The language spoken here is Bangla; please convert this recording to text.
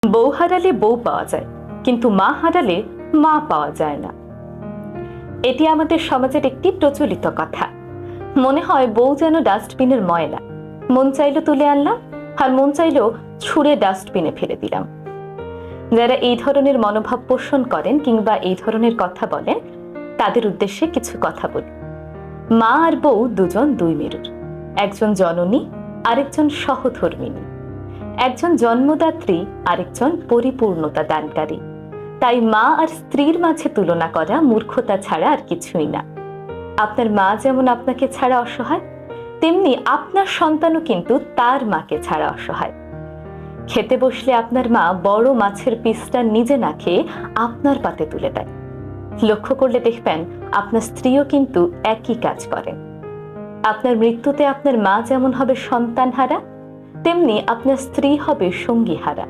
বউ হারালে বউ পাওয়া যায়, কিন্তু মা হারালে মা পাওয়া যায় না। এটি আমাদের সমাজের একটি প্রচলিত কথা। মনে হয় বউ যেন ডাস্টবিনের ময়লা, মন চাইলো তুলে আনলাম, আর মন চাইলো ছুঁড়ে ডাস্টবিনে ফেলে দিলাম। যারা এই ধরনের মনোভাব পোষণ করেন কিংবা এই ধরনের কথা বলেন, তাদের উদ্দেশ্যে কিছু কথা বলি। মা আর বউ দুজন দুই মেরুর, একজন জননী, আরেকজন সহধর্মিণী, একজন জন্মদাত্রী, আরেকজন পরিপূর্ণতা দানকারী। তাই মা আর স্ত্রীর মাঝে তুলনা করা মূর্খতা ছাড়া আর কিছুই না। আপনার মা যেমন আপনাকে ছাড়া অসহায়, তেমনি আপনার সন্তানও কিন্তু তার মাকে ছাড়া অসহায়। খেতে বসলে আপনার মা বড় মাছের পিসটা নিজে না খেয়ে আপনার পাতে তুলে দেয়। লক্ষ্য করলে দেখবেন আপনার স্ত্রীও কিন্তু একই কাজ করেন। আপনার মৃত্যুতে আপনার মা যেমন হবে সন্তান হারা, তেমনি আপনার স্ত্রী হবে সঙ্গী হারা।